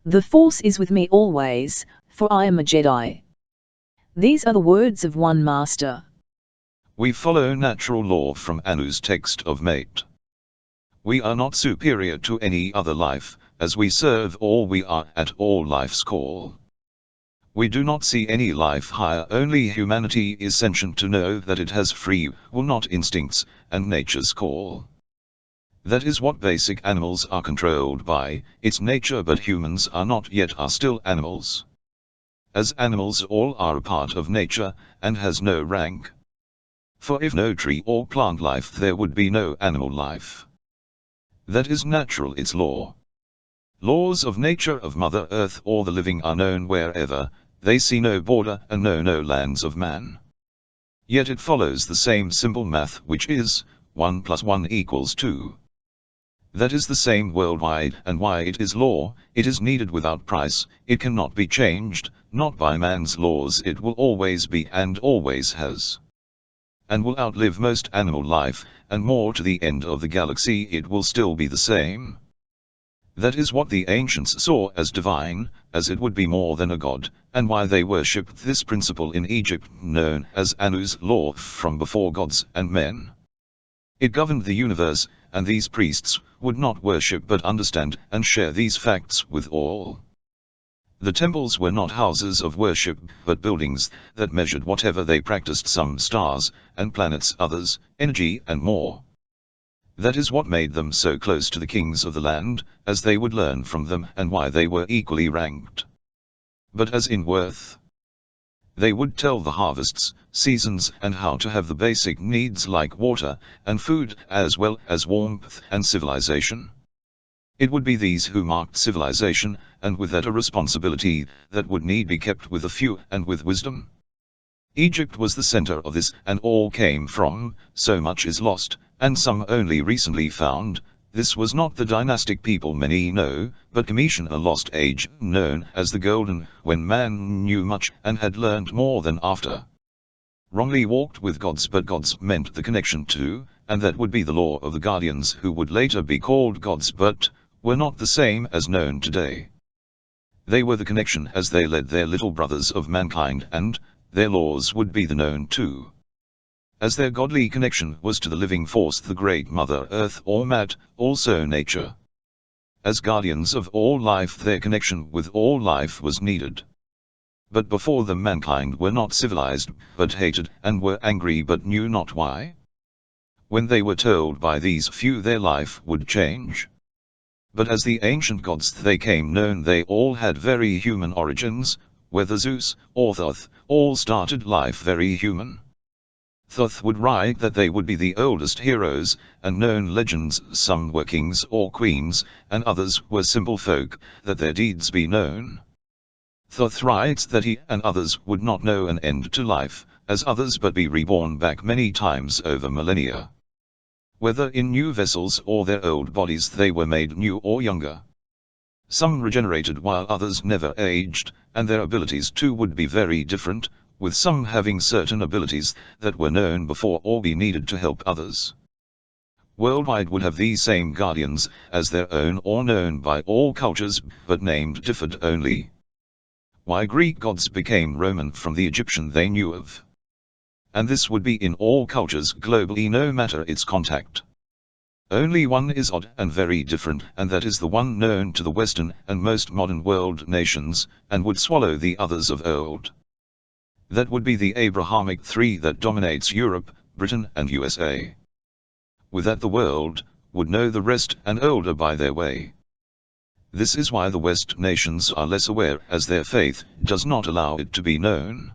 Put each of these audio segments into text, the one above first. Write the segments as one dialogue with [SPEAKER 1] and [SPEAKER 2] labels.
[SPEAKER 1] The Force is with me always, for I am a Jedi. These are the words of one master.
[SPEAKER 2] We follow natural law from Anu's text of Mate. We are not superior to any other life, as we serve all we are at all life's call. We do not see any life higher, only humanity is sentient to know that it has free will, not instincts, and nature's call. That is what basic animals are controlled by, its nature, but humans are not, yet are still animals. As animals all are a part of nature, and has no rank. For if no tree or plant life there would be no animal life. That is natural, its law. Laws of nature of Mother Earth or the living are known wherever, they see no border and know no lands of man. Yet it follows the same simple math, which is, 1 + 1 = 2. That is the same worldwide, and why it is law, it is needed without price, it cannot be changed, not by man's laws, it will always be and always has. And will outlive most animal life, and more to the end of the galaxy it will still be the same. That is what the ancients saw as divine, as it would be more than a god, and why they worshipped this principle in Egypt, known as Anu's law, from before gods and men. It governed the universe, and these priests would not worship but understand and share these facts with all. The temples were not houses of worship, but buildings that measured whatever they practiced, some stars and planets, others energy and more. That is what made them so close to the kings of the land, as they would learn from them, and why they were equally ranked. But as in worth, they would tell the harvests, seasons, and how to have the basic needs like water and food, as well as warmth and civilization. It would be these who marked civilization, and with that a responsibility that would need be kept with a few and with wisdom. Egypt was the center of this, and all came from, so much is lost, and some only recently found. This was not the dynastic people many know, but Cometian, a lost age, known as the Golden, when man knew much and had learned more than after. Wrongly walked with gods, but gods meant the connection to, and that would be the law of the guardians who would later be called gods, but were not the same as known today. They were the connection as they led their little brothers of mankind, and their laws would be the known too. As their godly connection was to the living force, the great Mother Earth or Mat, also nature. As guardians of all life, their connection with all life was needed. But before them mankind were not civilized, but hated, and were angry but knew not why. When they were told by these few their life would change. But as the ancient gods they came known, they all had very human origins, whether Zeus or Thoth, all started life very human. Thoth would write that they would be the oldest heroes, and known legends, some were kings or queens, and others were simple folk, that their deeds be known. Thoth writes that he and others would not know an end to life, as others, but be reborn back many times over millennia. Whether in new vessels or their old bodies they were made new or younger. Some regenerated while others never aged, and their abilities too would be very different, with some having certain abilities that were known before or be needed to help others. Worldwide would have these same guardians as their own or known by all cultures, but named differed only. Why Greek gods became Roman from the Egyptian they knew of. And this would be in all cultures globally, no matter its contact. Only one is odd and very different, and that is the one known to the Western and most modern world nations, and would swallow the others of old. That would be the Abrahamic three that dominates Europe, Britain and USA. With that the world would know the rest and older by their way. This is why the West nations are less aware, as their faith does not allow it to be known.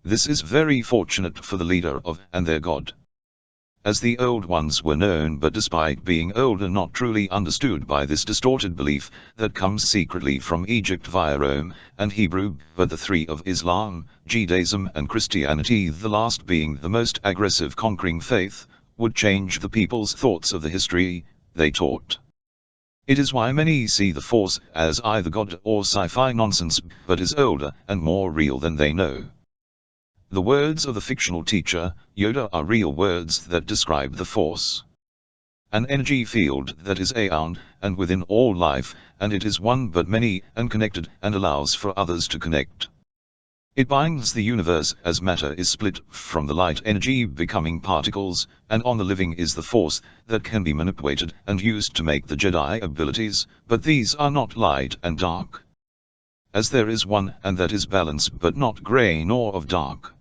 [SPEAKER 2] This is very fortunate for the leader of and their God. As the old ones were known, but despite being older not truly understood by this distorted belief that comes secretly from Egypt via Rome and Hebrew, but the three of Islam, Judaism and Christianity, the last being the most aggressive conquering faith, would change the people's thoughts of the history they taught. It is why many see the Force as either God or sci-fi nonsense, but is older and more real than they know. The words of the fictional teacher, Yoda, are real words that describe the Force. An energy field that is around and within all life, and it is one but many and connected and allows for others to connect. It binds the universe as matter is split from the light energy becoming particles, and on the living is the force that can be manipulated and used to make the Jedi abilities, but these are not light and dark. As there is one and that is balance but not grey nor of dark.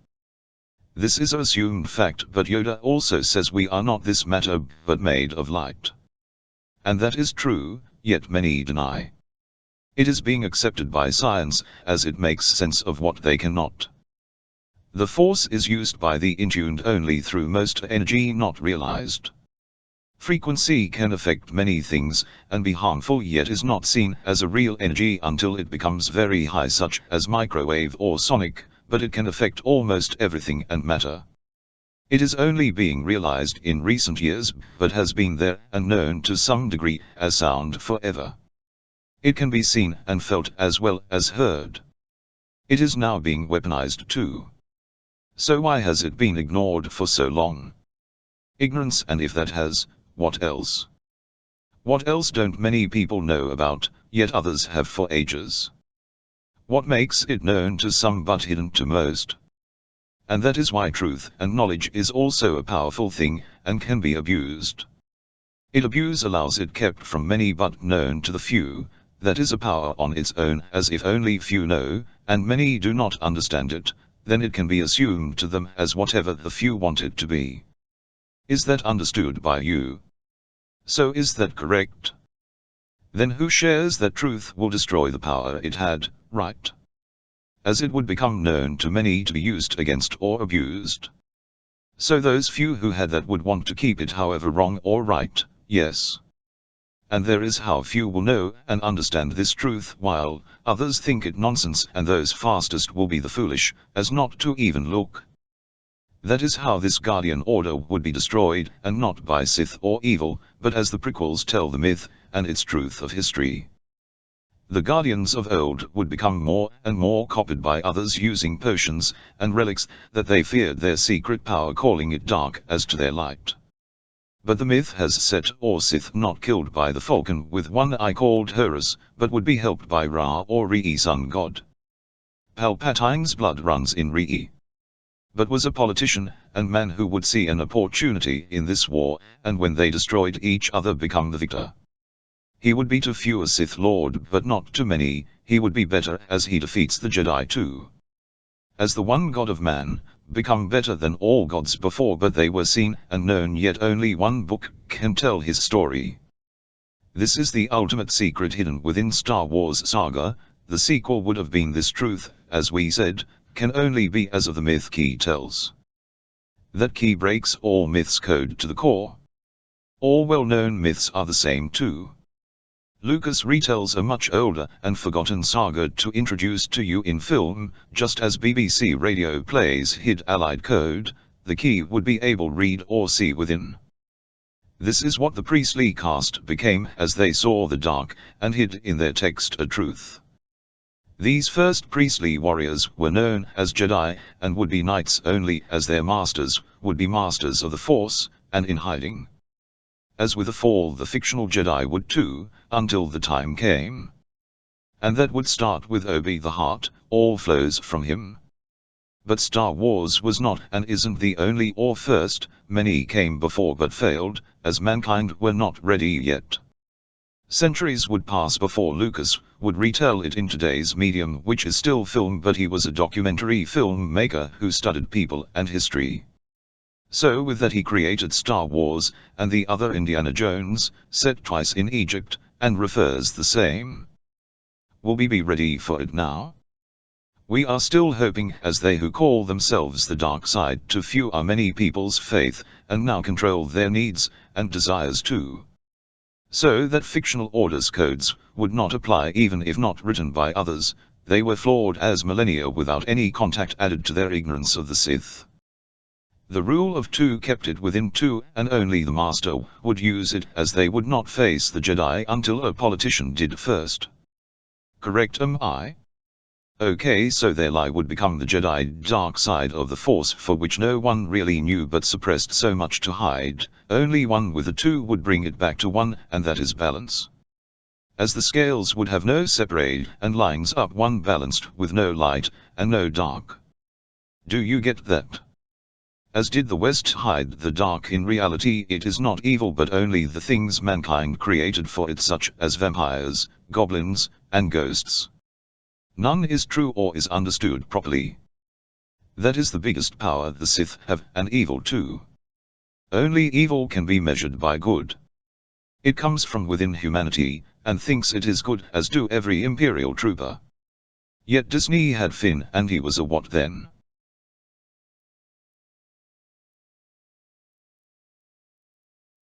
[SPEAKER 2] This is an assumed fact, but Yoda also says we are not this matter but made of light. And that is true, yet many deny. It is being accepted by science as it makes sense of what they cannot. The force is used by the intuned only through most energy not realized. Frequency can affect many things and be harmful, yet is not seen as a real energy until it becomes very high, such as microwave or sonic, but it can affect almost everything and matter. It is only being realized in recent years, but has been there and known to some degree as sound forever. It can be seen and felt as well as heard. It is now being weaponized too. So why has it been ignored for so long? Ignorance, and if that has, what else? What else don't many people know about, yet others have for ages? What makes it known to some but hidden to most? And that is why truth and knowledge is also a powerful thing, and can be abused. Abuse allows it kept from many but known to the few. That is a power on its own, as if only few know, and many do not understand it, then it can be assumed to them as whatever the few want it to be. Is that understood by you? So is that correct? Then who shares that truth will destroy the power it had, right? As it would become known to many to be used against or abused. So those few who had that would want to keep it, however wrong or right, yes. And there is how few will know and understand this truth, while others think it nonsense, and those fastest will be the foolish, as not to even look. That is how this guardian order would be destroyed, and not by Sith or evil, but as the prequels tell the myth, and its truth of history. The guardians of old would become more and more copied by others using potions and relics that they feared their secret power, calling it dark as to their light. But the myth has set or Sith not killed by the falcon with one eye called Horus, but would be helped by Ra or Re, sun god. Palpatine's blood runs in Re, but was a politician and man who would see an opportunity in this war, and when they destroyed each other become the victor. He would be to few a Sith Lord, but not to many. He would be better as he defeats the Jedi too. As the one God of man, become better than all gods before, but they were seen and known, yet only one book can tell his story. This is the ultimate secret hidden within Star Wars Saga. The sequel would have been this truth, as we said, can only be as of the myth key tells. That key breaks all myths' code to the core. All well-known myths are the same too. Lucas retells a much older and forgotten saga to introduce to you in film, just as BBC Radio plays hid Allied code, the key would be able read or see within. This is what the priestly caste became as they saw the dark, and hid in their text a truth. These first priestly warriors were known as Jedi, and would be knights only, as their masters would be masters of the Force, and in hiding. As with the fall, the fictional Jedi would too, until the time came. And that would start with Obi the Heart, all flows from him. But Star Wars was not and isn't the only or first, many came before but failed, as mankind were not ready yet. Centuries would pass before Lucas would retell it in today's medium, which is still film, but he was a documentary filmmaker who studied people and history. So with that he created Star Wars, and the other Indiana Jones, set twice in Egypt, and refers the same. Will we be ready for it now? We are still hoping, as they who call themselves the dark side to few are many people's faith, and now control their needs and desires too. So that fictional orders codes would not apply even if not written by others. They were flawed as millennia without any contact added to their ignorance of the Sith. The rule of two kept it within two, and only the master would use it, as they would not face the Jedi until a politician did first. Correct, am I? Okay, so their lie would become the Jedi dark side of the Force, for which no one really knew but suppressed so much to hide. Only one with the two would bring it back to one, and that is balance. As the scales would have no separate and lines up one balanced with no light and no dark. Do you get that? As did the West hide the dark, in reality it is not evil but only the things mankind created for it, such as vampires, goblins, and ghosts. None is true or is understood properly. That is the biggest power the Sith have, and evil too. Only evil can be measured by good. It comes from within humanity, and thinks it is good, as do every Imperial trooper. Yet Disney had Finn, and he was a what then?